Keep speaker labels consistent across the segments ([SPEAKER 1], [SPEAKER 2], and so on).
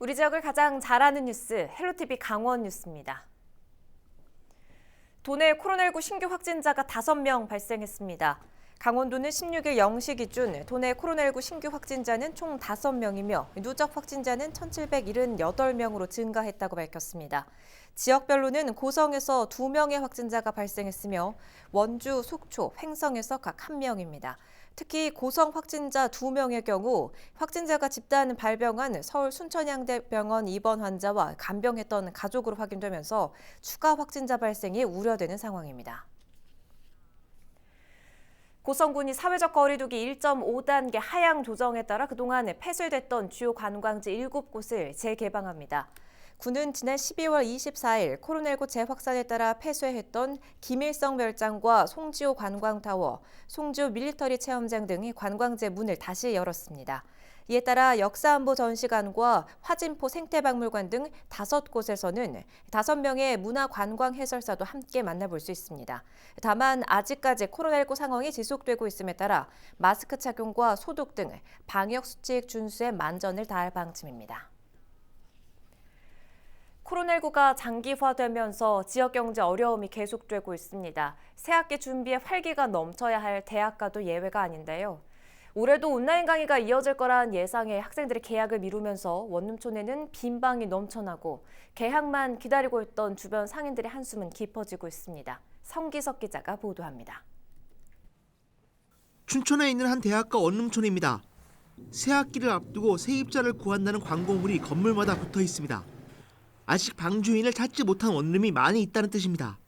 [SPEAKER 1] 우리 지역을 가장 잘 아는 뉴스, 헬로티비 강원 뉴스입니다. 도내 코로나19 신규 확진자가 5명 발생했습니다. 강원도는 16일 0시 기준 도내 코로나19 신규 확진자는 총 5명이며 누적 확진자는 1,778명으로 증가했다고 밝혔습니다. 지역별로는 고성에서 2명의 확진자가 발생했으며 원주, 속초, 횡성에서 각 1명입니다. 특히 고성 확진자 2명의 경우 확진자가 집단 발병한 서울 순천향대병원 입원 환자와 간병했던 가족으로 확인되면서 추가 확진자 발생이 우려되는 상황입니다. 고성군이 사회적 거리두기 1.5단계 하향 조정에 따라 그동안 폐쇄됐던 주요 관광지 7곳을 재개방합니다. 군은 지난 12월 24일 코로나19 재확산에 따라 폐쇄했던 김일성 별장과 송지호 관광타워, 송지호 밀리터리 체험장 등의 관광지 문을 다시 열었습니다. 이에 따라 역사안보 전시관과 화진포 생태박물관 등 5곳에서는 5명의 문화관광 해설사도 함께 만나볼 수 있습니다. 다만 아직까지 코로나19 상황이 지속되고 있음에 따라 마스크 착용과 소독 등 방역수칙 준수에 만전을 다할 방침입니다. 코로나19가 장기화되면서 지역 경제 어려움이 계속되고 있습니다. 새학기 준비에 활기가 넘쳐야 할 대학가도 예외가 아닌데요. 올해도 온라인 강의가 이어질 거란 예상에 학생들이 개학을 미루면서 원룸촌에는 빈방이 넘쳐나고 개학만 기다리고 있던 주변 상인들의 한숨은 깊어지고 있습니다. 성기석 기자가 보도합니다.
[SPEAKER 2] 춘천에 있는 한 대학가 원룸촌입니다. 새학기를 앞두고 세입자를 구한다는 광고물이 건물마다 붙어 있습니다. 아직 방주인을 찾지 못한 원룸이 많이 있다는 뜻입니다.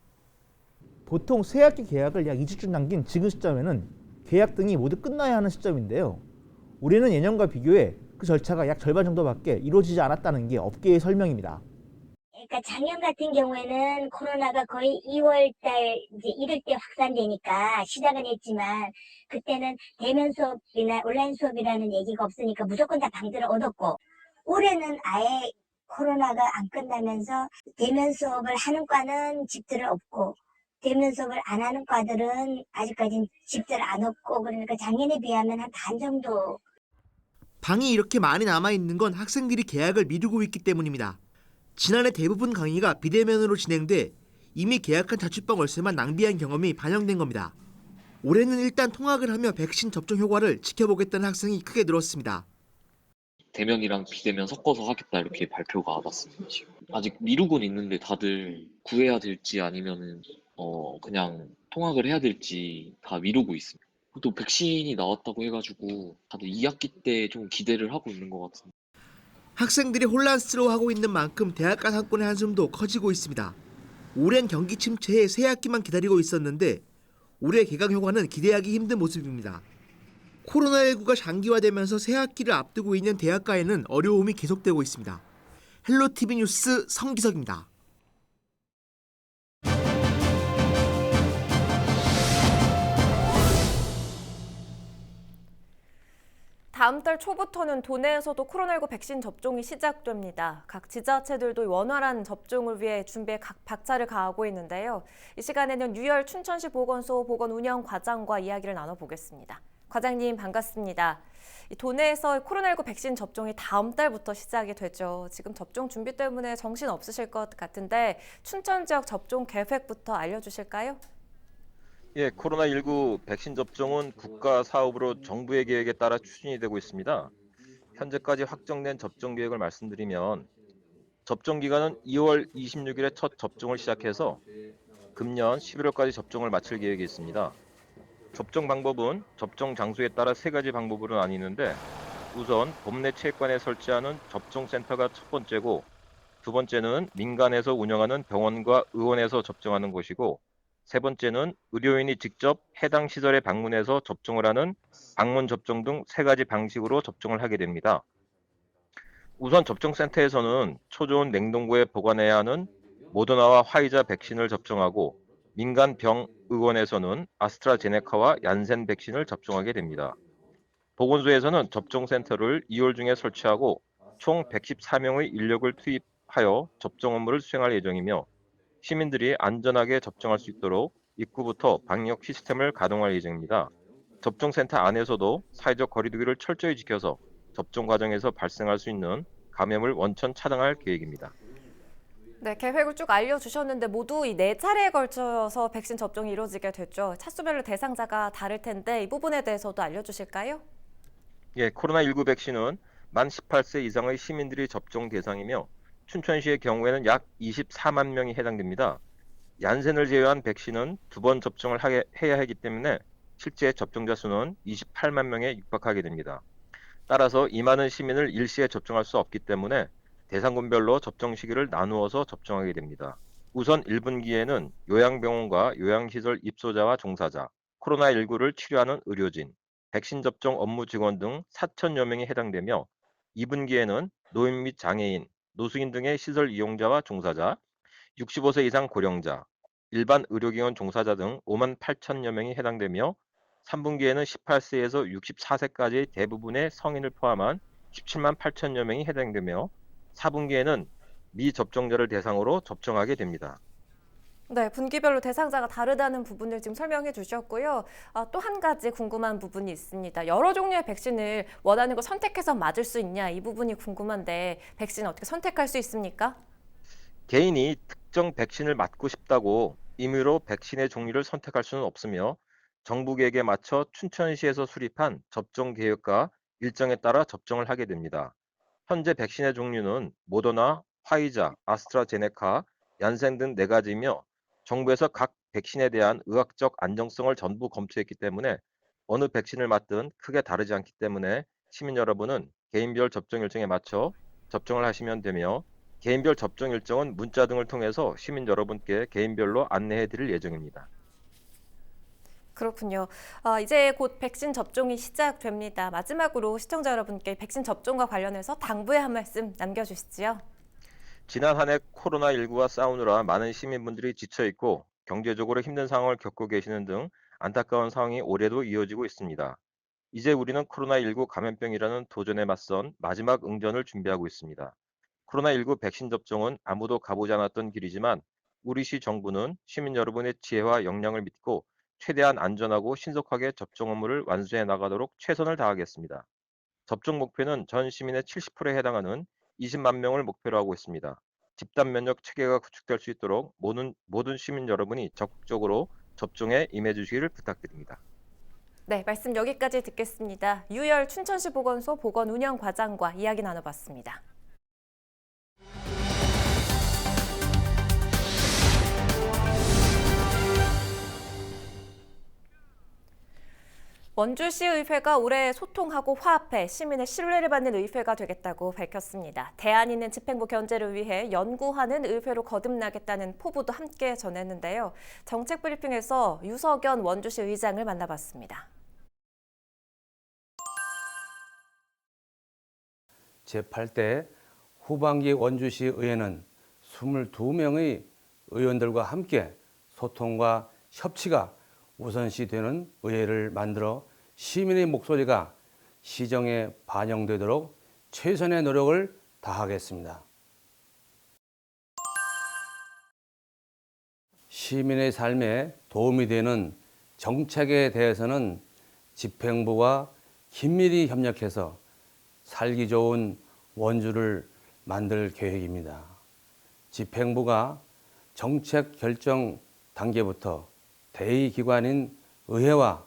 [SPEAKER 3] 보통 새학기 계약을 약 2주쯤 남긴 지금 시점에는 계약 등이 모두 끝나야 하는 시점인데요. 올해는 예년과 비교해 그 절차가 약 절반 정도밖에 이루어지지 않았다는 게 업계의 설명입니다.
[SPEAKER 4] 그러니까 작년 같은 경우에는 코로나가 거의 2월 달 이제 이럴 때 확산되니까 시작은 했지만 그때는 대면 수업이나 온라인 수업이라는 얘기가 없으니까 무조건 다 방들을 얻었고 올해는 아예 코로나가 안 끝나면서 대면 수업을 하는 과는 집들을 없고 대면 수업을 안 하는 과들은 아직까지는 집들을 안 없고 그러니까 작년에 비하면 한 반 정도.
[SPEAKER 2] 방이 이렇게 많이 남아있는 건 학생들이 계약을 미루고 있기 때문입니다. 지난해 대부분 강의가 비대면으로 진행돼 이미 계약한 자취방 월세만 낭비한 경험이 반영된 겁니다. 올해는 일단 통학을 하며 백신 접종 효과를 지켜보겠다는 학생이 크게 늘었습니다.
[SPEAKER 5] 대면이랑 비대면 섞어서 하겠다 이렇게 발표가 났습니다. 지금 아직 미루고는 있는데 다들 구해야 될지 아니면은 그냥 통학을 해야 될지 다 미루고 있습니다. 또 백신이 나왔다고 해가지고 다들 2학기 때 좀 기대를 하고 있는 것 같은데.
[SPEAKER 2] 학생들이 혼란스러워하고 있는 만큼 대학가 상권의 한숨도 커지고 있습니다. 오랜 경기 침체에 새 학기만 기다리고 있었는데 올해 개강 효과는 기대하기 힘든 모습입니다. 코로나19가 장기화되면서 새 학기를 앞두고 있는 대학가에는 어려움이 계속되고 있습니다. 헬로티비 뉴스 성기석입니다.
[SPEAKER 1] 다음 달 초부터는 도내에서도 코로나19 백신 접종이 시작됩니다. 각 지자체들도 원활한 접종을 위해 준비에 각 박차를 가하고 있는데요. 이 시간에는 유열 춘천시 보건소 보건운영과장과 이야기를 나눠보겠습니다. 과장님 반갑습니다. 도내에서 코로나19 백신 접종이 다음 달부터 시작이 되죠. 지금 접종 준비 때문에 정신 없으실 것 같은데 춘천 지역 접종 계획부터 알려주실까요?
[SPEAKER 6] 예, 코로나19 백신 접종은 국가 사업으로 정부의 계획에 따라 추진이 되고 있습니다. 현재까지 확정된 접종 계획을 말씀드리면 접종 기간은 2월 26일에 첫 접종을 시작해서 금년 11월까지 접종을 마칠 계획이 있습니다. 접종 방법은 접종 장소에 따라 3가지 방법으로 나뉘는데 우선 읍내 체육관에 설치하는 접종센터가 첫 번째고 두 번째는 민간에서 운영하는 병원과 의원에서 접종하는 곳이고 세 번째는 의료인이 직접 해당 시설에 방문해서 접종을 하는 방문 접종 등 3가지 방식으로 접종을 하게 됩니다. 우선 접종센터에서는 초저온 냉동고에 보관해야 하는 모더나와 화이자 백신을 접종하고 민간 병의원에서는 아스트라제네카와 얀센 백신을 접종하게 됩니다. 보건소에서는 접종센터를 2월 중에 설치하고 총 114명의 인력을 투입하여 접종 업무를 수행할 예정이며 시민들이 안전하게 접종할 수 있도록 입구부터 방역 시스템을 가동할 예정입니다. 접종센터 안에서도 사회적 거리두기를 철저히 지켜서 접종 과정에서 발생할 수 있는 감염을 원천 차단할 계획입니다.
[SPEAKER 1] 네, 계획을 쭉 알려주셨는데 모두 이 4차례에 걸쳐서 백신 접종이 이루어지게 됐죠. 차수별로 대상자가 다를 텐데 이 부분에 대해서도 알려주실까요?
[SPEAKER 6] 예, 코로나19 백신은 만 18세 이상의 시민들이 접종 대상이며 춘천시의 경우에는 약 24만 명이 해당됩니다. 얀센을 제외한 백신은 2번 접종을 해야 하기 때문에 실제 접종자 수는 28만 명에 육박하게 됩니다. 따라서 이 많은 시민을 일시에 접종할 수 없기 때문에 대상군별로 접종 시기를 나누어서 접종하게 됩니다. 우선 1분기에는 요양병원과 요양시설 입소자와 종사자, 코로나19를 치료하는 의료진, 백신 접종 업무 직원 등 4천여 명이 해당되며 2분기에는 노인 및 장애인, 노숙인 등의 시설 이용자와 종사자, 65세 이상 고령자, 일반 의료기관 종사자 등 5만 8천여 명이 해당되며 3분기에는 18세에서 64세까지의 대부분의 성인을 포함한 17만 8천여 명이 해당되며 4분기에는 미접종자를 대상으로 접종하게 됩니다.
[SPEAKER 1] 네, 분기별로 대상자가 다르다는 부분을 지금 설명해 주셨고요. 또 한 가지 궁금한 부분이 있습니다. 여러 종류의 백신을 원하는 걸 선택해서 맞을 수 있냐 이 부분이 궁금한데 백신 어떻게 선택할 수 있습니까?
[SPEAKER 6] 개인이 특정 백신을 맞고 싶다고 임의로 백신의 종류를 선택할 수는 없으며 정부 계획에 맞춰 춘천시에서 수립한 접종 계획과 일정에 따라 접종을 하게 됩니다. 현재 백신의 종류는 모더나, 화이자, 아스트라제네카, 얀센 등 4가지이며 정부에서 각 백신에 대한 의학적 안정성을 전부 검토했기 때문에 어느 백신을 맞든 크게 다르지 않기 때문에 시민 여러분은 개인별 접종 일정에 맞춰 접종을 하시면 되며 개인별 접종 일정은 문자 등을 통해서 시민 여러분께 개인별로 안내해 드릴 예정입니다.
[SPEAKER 1] 그렇군요. 이제 곧 백신 접종이 시작됩니다. 마지막으로 시청자 여러분께 백신 접종과 관련해서 당부의 한 말씀 남겨주시지요.
[SPEAKER 6] 지난 한 해 코로나19와 싸우느라 많은 시민분들이 지쳐있고 경제적으로 힘든 상황을 겪고 계시는 등 안타까운 상황이 올해도 이어지고 있습니다. 이제 우리는 코로나19 감염병이라는 도전에 맞선 마지막 응전을 준비하고 있습니다. 코로나19 백신 접종은 아무도 가보지 않았던 길이지만 우리 시 정부는 시민 여러분의 지혜와 역량을 믿고 최대한 안전하고 신속하게 접종 업무를 완수해 나가도록 최선을 다하겠습니다. 접종 목표는 전 시민의 70%에 해당하는 20만 명을 목표로 하고 있습니다. 집단 면역 체계가 구축될 수 있도록 모든 시민 여러분이 적극적으로 접종에 임해 주시기를 부탁드립니다.
[SPEAKER 1] 네, 말씀 여기까지 듣겠습니다. 유열 춘천시 보건소 보건운영과장과 이야기 나눠봤습니다. 원주시의회가 올해 소통하고 화합해 시민의 신뢰를 받는 의회가 되겠다고 밝혔습니다. 대안 있는 집행부 견제를 위해 연구하는 의회로 거듭나겠다는 포부도 함께 전했는데요. 정책 브리핑에서 유석연 원주시 의장을 만나봤습니다.
[SPEAKER 7] 제8대 후반기 원주시 의회는 22명의 의원들과 함께 소통과 협치가 우선시되는 의회를 만들어 시민의 목소리가 시정에 반영되도록 최선의 노력을 다하겠습니다. 시민의 삶에 도움이 되는 정책에 대해서는 집행부와 긴밀히 협력해서 살기 좋은 원주를 만들 계획입니다. 집행부가 정책 결정 단계부터 대의기관인 의회와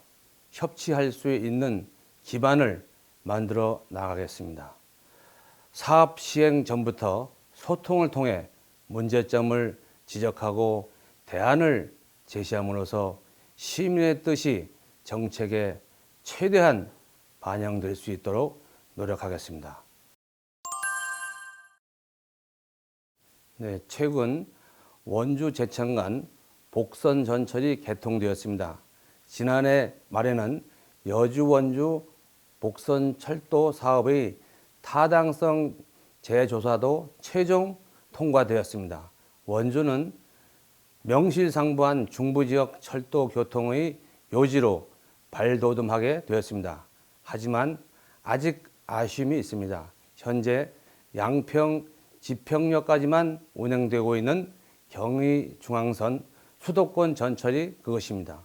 [SPEAKER 7] 협치할 수 있는 기반을 만들어 나가겠습니다. 사업 시행 전부터 소통을 통해 문제점을 지적하고 대안을 제시함으로써 시민의 뜻이 정책에 최대한 반영될 수 있도록 노력하겠습니다. 네, 최근 원주 제천간 복선 전철이 개통되었습니다. 지난해 말에는 여주 원주 복선 철도 사업의 타당성 재조사도 최종 통과되었습니다. 원주는 명실상부한 중부지역 철도 교통의 요지로 발돋움하게 되었습니다. 하지만 아직 아쉬움이 있습니다. 현재 양평 지평역까지만 운행되고 있는 경의중앙선 수도권 전철이 그것입니다.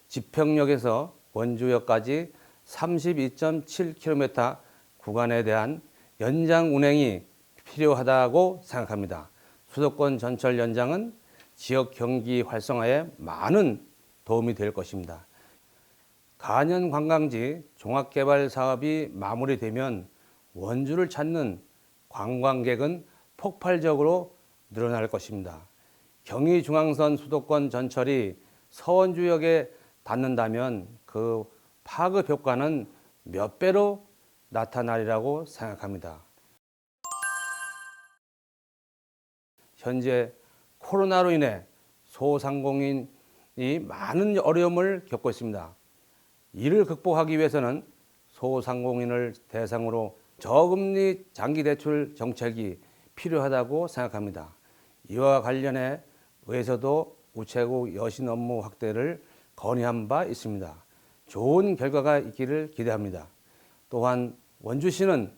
[SPEAKER 7] 지평역에서 원주역까지 32.7km 구간에 대한 연장 운행이 필요하다고 생각합니다. 수도권 전철 연장은 지역 경기 활성화에 많은 도움이 될 것입니다. 간현 관광지 종합개발 사업이 마무리되면 원주를 찾는 관광객은 폭발적으로 늘어날 것입니다. 경의중앙선 수도권 전철이 서원주역에 닿는다면 그 파급 효과는 몇 배로 나타나리라고 생각합니다. 현재 코로나로 인해 소상공인이 많은 어려움을 겪고 있습니다. 이를 극복하기 위해서는 소상공인을 대상으로 저금리 장기대출 정책이 필요하다고 생각합니다. 이와 관련해 의회에서도 우체국 여신 업무 확대를 건의한 바 있습니다. 좋은 결과가 있기를 기대합니다. 또한 원주시는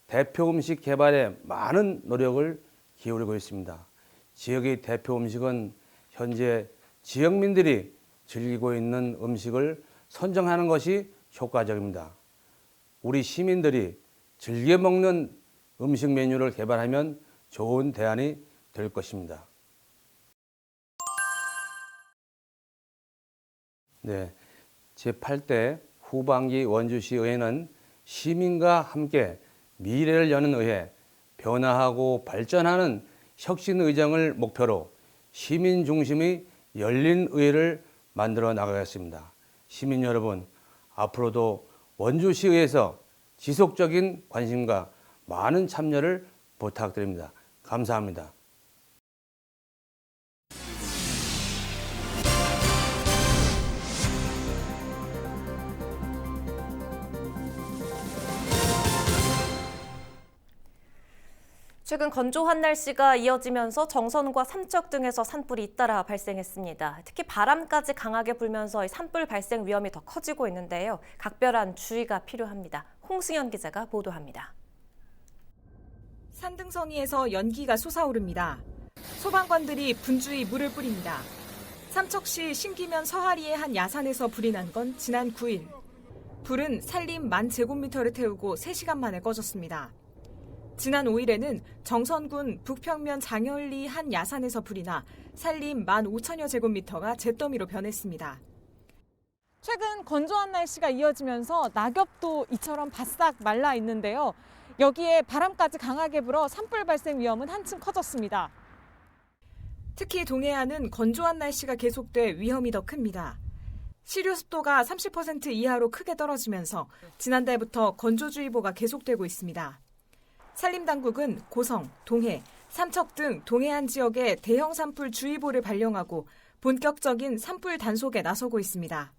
[SPEAKER 7] 대표 음식 개발에 많은 노력을 기울이고 있습니다. 지역의 대표 음식은 현재 지역민들이 즐기고 있는 음식을 선정하는 것이 효과적입니다. 우리 시민들이 즐겨 먹는 음식 메뉴를 개발하면 좋은 대안이 될 것입니다. 네, 제8대 후반기 원주시의회는 시민과 함께 미래를 여는 의회, 변화하고 발전하는 혁신의정을 목표로 시민 중심의 열린 의회를 만들어 나가겠습니다. 시민 여러분, 앞으로도 원주시의회에서 지속적인 관심과 많은 참여를 부탁드립니다. 감사합니다.
[SPEAKER 1] 최근 건조한 날씨가 이어지면서 정선과 삼척 등에서 산불이 잇따라 발생했습니다. 특히 바람까지 강하게 불면서 산불 발생 위험이 더 커지고 있는데요. 각별한 주의가 필요합니다. 홍승현 기자가 보도합니다.
[SPEAKER 8] 산등성이에서 연기가 솟아오릅니다. 소방관들이 분주히 물을 뿌립니다. 삼척시 신기면 서하리의 한 야산에서 불이 난 건 지난 9일. 불은 산림 10,000제곱미터를 태우고 3시간 만에 꺼졌습니다. 지난 5일에는 정선군 북평면 장열리 한 야산에서 불이 나 산림 15,000여 제곱미터가 잿더미로 변했습니다. 최근 건조한 날씨가 이어지면서 낙엽도 이처럼 바싹 말라 있는데요. 여기에 바람까지 강하게 불어 산불 발생 위험은 한층 커졌습니다. 특히 동해안은 건조한 날씨가 계속돼 위험이 더 큽니다. 시류 습도가 30% 이하로 크게 떨어지면서 지난달부터 건조주의보가 계속되고 있습니다. 산림당국은 고성, 동해, 삼척 등 동해안 지역에 대형 산불 주의보를 발령하고 본격적인 산불 단속에 나서고 있습니다.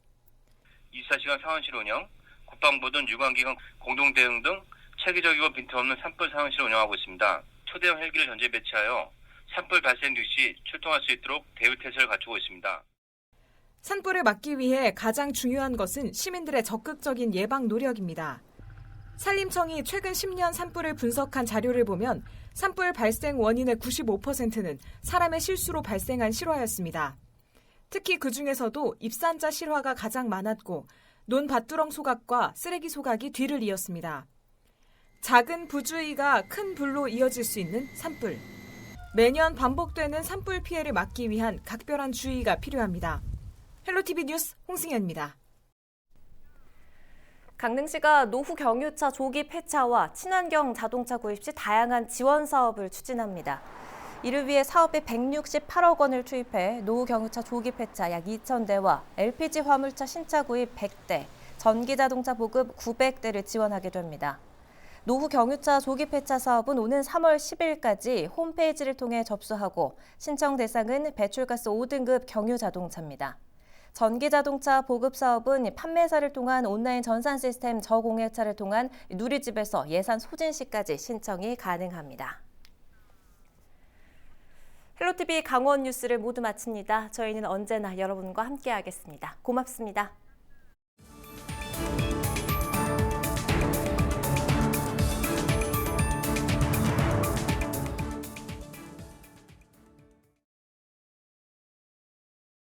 [SPEAKER 9] 24시간 상황실 운영, 국방부 등 유관기관 공동대응 등 체계적이고 빈틈없는 산불 상황실을 운영하고 있습니다. 초대형 헬기를 전제 배치하여 산불 발생 즉시 출동할 수 있도록 대응태세를 갖추고 있습니다.
[SPEAKER 8] 산불을 막기 위해 가장 중요한 것은 시민들의 적극적인 예방 노력입니다. 산림청이 최근 10년 산불을 분석한 자료를 보면 산불 발생 원인의 95%는 사람의 실수로 발생한 실화였습니다. 특히 그중에서도 입산자 실화가 가장 많았고 논밭두렁 소각과 쓰레기 소각이 뒤를 이었습니다. 작은 부주의가 큰 불로 이어질 수 있는 산불. 매년 반복되는 산불 피해를 막기 위한 각별한 주의가 필요합니다. 헬로티비 뉴스 홍승현입니다.
[SPEAKER 1] 강릉시가 노후 경유차 조기 폐차와 친환경 자동차 구입 시 다양한 지원 사업을 추진합니다. 이를 위해 사업에 168억 원을 투입해 노후 경유차 조기 폐차 약 2,000대와 LPG 화물차 신차 구입 100대, 전기 자동차 보급 900대를 지원하게 됩니다. 노후 경유차 조기 폐차 사업은 오는 3월 10일까지 홈페이지를 통해 접수하고 신청 대상은 배출가스 5등급 경유 자동차입니다. 전기자동차 보급 사업은 판매사를 통한 온라인 전산 시스템 저공해차를 통한 누리집에서 예산 소진 시까지 신청이 가능합니다. 헬로티비 강원 뉴스를 모두 마칩니다. 저희는 언제나 여러분과 함께하겠습니다. 고맙습니다.